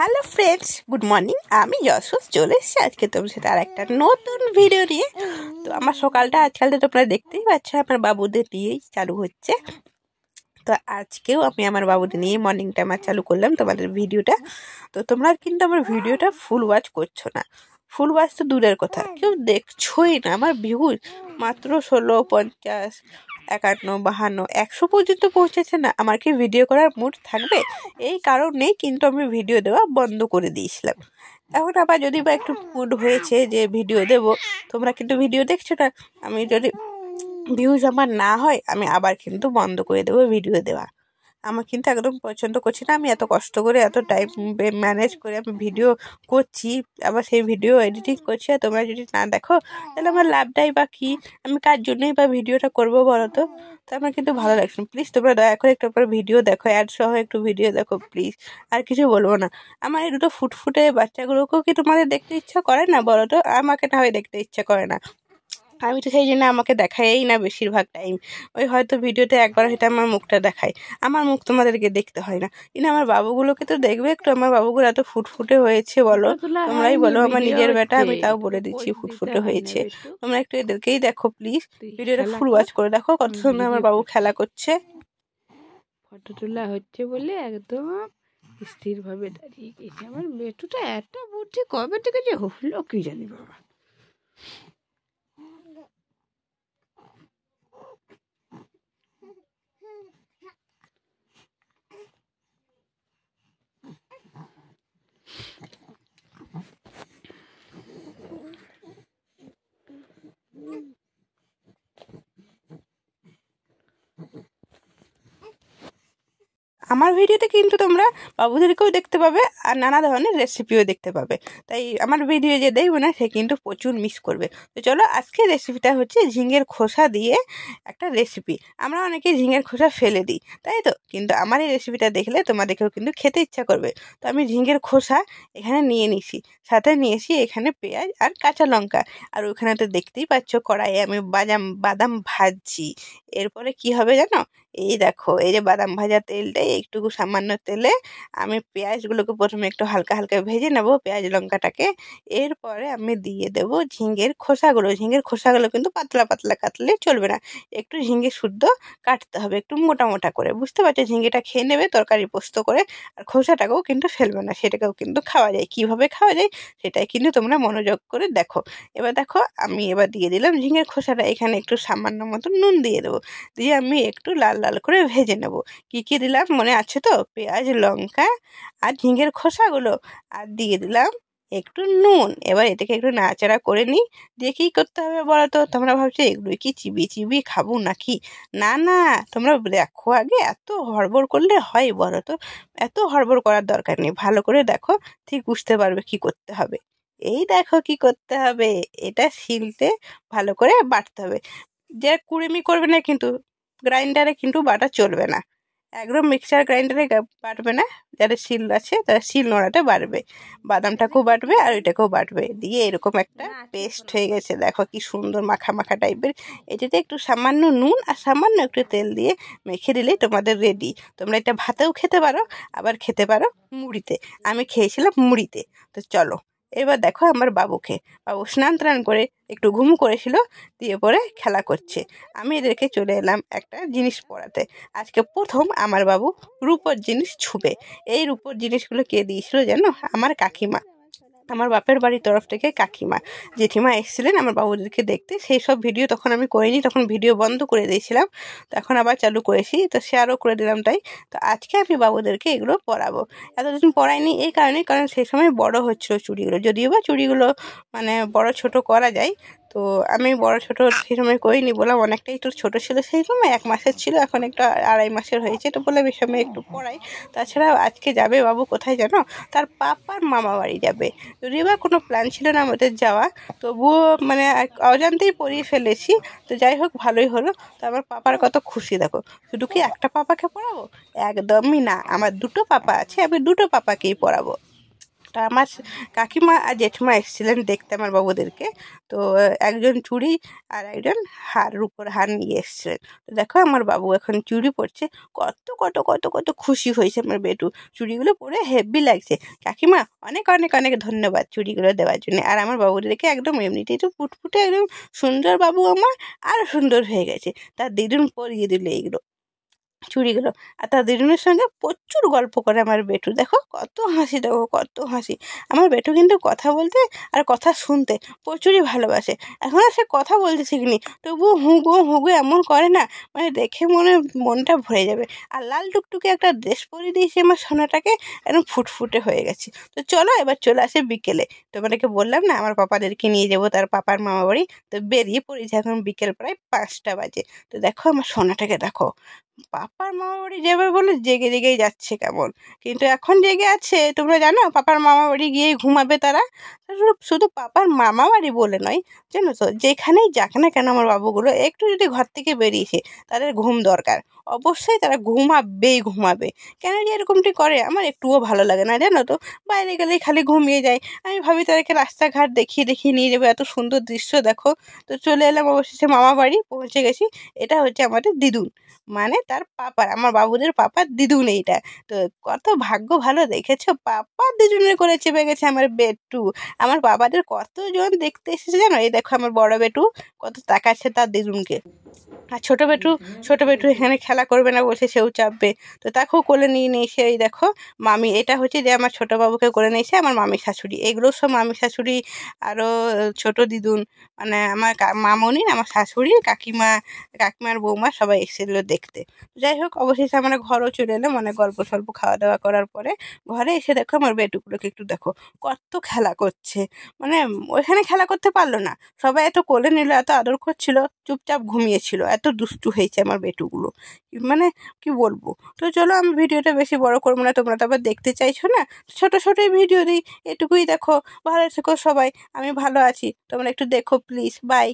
Hello friends, good morning. আমি যশোস চলে এসেছি আজকে তোমার সাথে আর একটা নতুন ভিডিও নিয়ে। তো আমার সকালটা আজকাল তো তোমরা দেখতেই পাচ্ছ আমার বাবুদের নিয়েই চালু হচ্ছে। তো আজকেও আমি আমার বাবুদের নিয়ে মর্নিং টাইম চালু করলাম তোমাদের ভিডিওটা। তো তোমরা কিন্তু আমার ভিডিওটা ফুল ওয়াচ করছো না। ফুল ওয়াচ তো দূরের কথা, কেউ দেখছোই না। আমার ভিউজ মাত্র 16, 50, 51, 52, 100 পর্যন্ত পৌঁছেছে না। আমার কি ভিডিও করার মুড থাকবে? এই কারণেই কিন্তু আমি ভিডিও দেওয়া বন্ধ করে দিয়েছিলাম। এখন আবার যদি বা একটু মুড হয়েছে যে ভিডিও দেব, তোমরা কিন্তু ভিডিও দেখছো না। আমি যদি ভিউজ আমার না হয় আমি আবার কিন্তু বন্ধ করে দেবো ভিডিও দেওয়া। আমার কিন্তু একদম পছন্দ করছি না। আমি এত কষ্ট করে এত টাইম ম্যানেজ করে আমি ভিডিও করছি, আবার সেই ভিডিও এডিটিং করছি, আর তোমরা যদি না দেখো তাহলে আমার লাভটাই বা কী? আমি কার জন্যই বা ভিডিওটা করবো বলো তো? তো আমার কিন্তু ভালো লাগছে না। প্লিজ তোমরা দয়া করে একটু পরে ভিডিও দেখো, অ্যাড সহ একটু ভিডিও দেখো প্লিজ। আর কিছু বলবো না। আমার এই দুটো ফুটফুটে বাচ্চাগুলোকেও কি তোমাদের দেখতে ইচ্ছা করে না বলো তো? আমাকে না হয় দেখতে ইচ্ছা করে না। আমি তো সেই জন্য আমাকে দেখাই না বেশিরভাগ টাইম। ওই হয়তো ভিডিওতে একবার হয়তো আমার মুখটা দেখায়, আমার মুখ তোমাদেরকে দেখতে হয় না। কিন্তু আমার বাবুগুলোকে তো দেখবে একটু। আমার বাবুগুলো এত ফুটফুটে হয়েছে বলো, তোমরাই বলো। আমার নিজের বেটা, আমি তাও বলে দিচ্ছি ফুটফুটে হয়েছে। তোমরা একটু এদেরকেই দেখো প্লিজ, ভিডিওটা ফুল ওয়াচ করে দেখো কত সুন্দর আমার বাবু খেলা করছে। ফটো তোলা হচ্ছে বলে একদম স্থিরভাবে দাঁড়িয়ে গেছে। আমার বেটুটা এত বুদ্ধি কবে থেকে যে হলো কি জানি বাবা। আমার ভিডিওতে কিন্তু তোমরা বাবুদেরকেও দেখতে পাবে আর নানা ধরনের রেসিপিও দেখতে পাবে। তাই আমার ভিডিও যে দেখবে না সে কিন্তু প্রচুর মিস করবে। তো চলো, আজকে রেসিপিটা হচ্ছে ঝিঙের খোসা দিয়ে একটা রেসিপি। আমরা অনেকেই ঝিঙের খোসা ফেলে দিই, তাই তো? কিন্তু আমার এই রেসিপিটা দেখলে তোমাদেরকেও কিন্তু খেতে ইচ্ছা করবে। তো আমি ঝিঙের খোসা এখানে নিয়ে নিছি, সাথে নিয়েছি এখানে পেঁয়াজ আর কাঁচা লঙ্কা। আর ওখানে তো দেখতেই পাচ্ছ কড়াইয়ে আমি বাদাম ভাজছি। এরপরে কি হবে জানো? এই দেখো, এই যে বাদাম ভাজা তেলটাই একটু সামান্য তেলে আমি পেঁয়াজগুলোকে প্রথমে একটু হালকা হালকা ভেজে নেব, পেঁয়াজ লঙ্কাটাকে। এরপরে আমি দিয়ে দেবো ঝিঙের খোসাগুলো। ঝিঙের খোসাগুলো কিন্তু পাতলা পাতলা কাটলে চলবে না, একটু ঝিঙে শুদ্ধ কাটতে হবে, একটু মোটা মোটা করে। বুঝতে পারছো? ঝিঙেটা খেয়ে নেবে তরকারি পোস্ত করে, আর খোসাটাকেও কিন্তু ফেলবে না, সেটাকেও কিন্তু খাওয়া যায়। কিভাবে খাওয়া যায় সেটাই কিন্তু তোমরা মনোযোগ করে দেখো। এবার দেখো, আমি এবার দিয়ে দিলাম ঝিঙের খোসাটা। এখানে একটু সামান্য মতো নুন দিয়ে দেবো, দিয়ে আমি একটু লাল লাল করে ভেজে নেব। কি কি দিলাম মনে আছে তো? পেঁয়াজ, লঙ্কা আর ঝিঙের খোসাগুলো, আর দিয়ে দিলাম একটু নুন। এবার এটাকে একটু নাড়াচাড়া করে নিই। দিয়ে কী করতে হবে বলো তো? তোমরা ভাবছো এগুলো কি চিবিয়ে চিবিয়ে খাবো নাকি? না না, তোমরা দেখো আগে। এত হড়বড় করলে হয় বলো তো? এত হড়বড় করার দরকার নেই, ভালো করে দেখো, ঠিক বুঝতে পারবে কি করতে হবে। এই দেখো কি করতে হবে, এটা শিলতে ভালো করে বাটতে হবে। যে কুড়েমি করবে না কিন্তু, গ্রাইন্ডারে কিন্তু বাটা চলবে না, একদম মিক্সার গ্রাইন্ডারে বাটবে না। যারা শিল আছে তারা শিল নোড়াতে বাটবে, বাদামটাকেও বাটবে আর ওইটাকেও বাটবে। দিয়ে এরকম একটা পেস্ট হয়ে গেছে, দেখো কি সুন্দর মাখা মাখা টাইপের। এটাতে একটু সামান্য নুন আর সামান্য একটু তেল দিয়ে মেখে দিলেই তোমাদের রেডি। তোমরা এটা ভাতেও খেতে পারো, আবার খেতে পারো মুড়িতে। আমি খেয়েছিলাম মুড়িতে। তো চলো, এবার দেখো আমার বাবুকে। বাবু স্নান টান করে একটু ঘুম করেছিল, দিয়ে পরে খেলা করছে। আমি এদেরকে চলে এলাম একটা জিনিস পড়াতে। আজকে প্রথম আমার বাবু রূপোর জিনিস ছুবে। এই রূপোর জিনিসগুলো কে দিয়েছিল জানো? আমার কাকিমা। আমার বাপের বাড়ির তরফ থেকে কাকিমা জেঠিমা এসেছিলেন আমার বাবুদেরকে দেখতে। সেই সব ভিডিও তখন আমি করিনি, তখন ভিডিও বন্ধ করে দিয়েছিলাম। তো এখন আবার চালু করেছি, তো শেয়ারও করে দিলাম তাই। তো আজকে আমি বাবুদেরকে এগুলো পরাবো। এতদিন পরাইনি এই কারণে, কারণ সেই সময় বড় হচ্ছিল চুড়িগুলো। যদিও বা চুড়িগুলো মানে বড় ছোট করা যায়, তো আমি বড় ছোট সেই সময় করিনি। বললাম অনেকটাই একটু ছোট ছিল সেই সময়, 1 মাসের ছিল, এখন একটু 2.5 মাসের হয়েছে। তো বললাম এই সময় একটু পড়াই। তাছাড়া আজকে যাবে বাবু কোথায় জানো? তার পাপার মামা বাড়ি যাবে। যদিও বা কোনো প্ল্যান ছিল না আমাদের যাওয়া, তবুও মানে অজান্তেই পরিয়ে ফেলেছি। তো যাই হোক, ভালোই হলো। তো আমার পাপার কত খুশি দেখো। শুধু কি একটা পাপাকে পড়াবো? একদমই না, আমার 2টো পাপা আছে, আমি 2টো পাপাকেই পড়াবো। তা আমার কাকিমা আর জেঠিমা এসেছিলেন দেখতে আমার বাবুদেরকে। তো একজন চুড়ি আর একজন রূপোর হার নিয়ে এসেছিলেন। তো দেখো আমার বাবু এখন চুড়ি পরছে, কত কত কত কত খুশি হয়েছে আমার বেটু। চুড়িগুলো পরে হেভি লাগছে। কাকিমা অনেক অনেক অনেক ধন্যবাদ চুড়িগুলো দেওয়ার জন্য। আর আমার বাবুদেরকে একদম এমনিতেই তো ফুটফুটে একদম সুন্দর বাবু আমার, আরও সুন্দর হয়ে গেছে। তার দিদুন পরিয়ে দিল এইগুলো চুড়িগুলো। আর তার দিদুনের সঙ্গে প্রচুর গল্প করে আমার বেটু। দেখো কত হাসি, দেখো কত হাসি। আমার বেটু কিন্তু কথা বলতে আর কথা শুনতে প্রচুরই ভালোবাসে। এখন আর সে কথা বলতে শিখিনি, তবুও হুগো এমন করে না, মানে দেখে মনটা ভরে যাবে। আর লাল টুকটুকে একটা ড্রেস পরিয়ে দিয়েছে আমার সোনাটাকে, একদম ফুটফুটে হয়ে গেছে। তো চলো এবার চলে আসে বিকেলে। তোমাদেরকে বললাম না আমার পাপাদেরকে নিয়ে যাবো তার পাপার মামা বাড়ি। তো বেরিয়ে পড়েছে, এখন বিকেল প্রায় 5টা বাজে। তো দেখো আমার সোনাটাকে দেখো, পাপার মামা বাড়ি যাবে বলে জেগেই যাচ্ছে কেমন, কিন্তু এখন জেগে আছে। তোমরা জানো পাপার মামা বাড়ি গিয়ে ঘুমাবে তারা। শুধু পাপার মামা বাড়ি বলে নয়, জানো তো, যেখানেই যাক না কেন আমার বাবুগুলো একটু যদি ঘর থেকে বেরিয়েছে তাদের ঘুম দরকার। অবশ্যই তারা ঘুমাবে। কেন যে এরকমটি করে আমার একটুও ভালো লাগে না, জানো তো। বাইরে গেলেই খালি ঘুমিয়ে যায়। আমি ভাবি তাদেরকে রাস্তাঘাট দেখিয়ে নিয়ে যাবো, এত সুন্দর দৃশ্য দেখো। তো চলে এলাম অবশেষে মামা বাড়ি, পৌঁছে গেছি। এটা হচ্ছে আমাদের দিদুন, মানে তার পাপার, আমার বাবুদের পাপার দিদুন এইটা। তো কত ভাগ্য ভালো দেখেছো, পাপার দিদুনের করে চেপে গেছে আমার বেটু। আমার বাবাদের কতজন দেখতে এসেছে জানো। এই দেখো আমার বড় বেটু কত তাকাচ্ছে তার দিদুনকে। আর ছোট বেটু এখানে খেলা করবে না বলছে, সেও চাপবে। তো তাকেও কোলে নিয়ে এসে এই দেখো মামি, এটা হচ্ছে যে আমার ছোট বাবুকে কোলে নিয়ে এসে আমার মামি শাশুড়ি, এগুলো সব মামি শাশুড়ি। আরও ছোট দিদুন, মানে আমার মামনি, আমার শাশুড়ি, কাকিমার বৌমা সবাই এসেছিল দেখতে। যাই হোক অবশেষে আমরা ঘরও চলে এলাম, অনেক গল্প সল্প খাওয়া দাওয়া করার পরে। ঘরে এসে দেখো আমার বেটুগুলোকে একটু দেখো কত খেলা করছে। মানে ওইখানে খেলা করতে পারলো না, সবাই এত কোলে নিল, এত আদর করছিল, চুপচাপ ঘুমিয়েছিল। এত দুষ্টু হয়েছে আমার বেটুগুলো, মানে কি বলবো। তো চলো আমি ভিডিওটা বেশি বড় করবো না, তোমরা তো আবার দেখতে চাইছো না। ছোটোই ভিডিও দিই, এটুকুই দেখো। ভালো থেকো সবাই, আমি ভালো আছি, তোমরা একটু দেখো প্লিজ, বাই।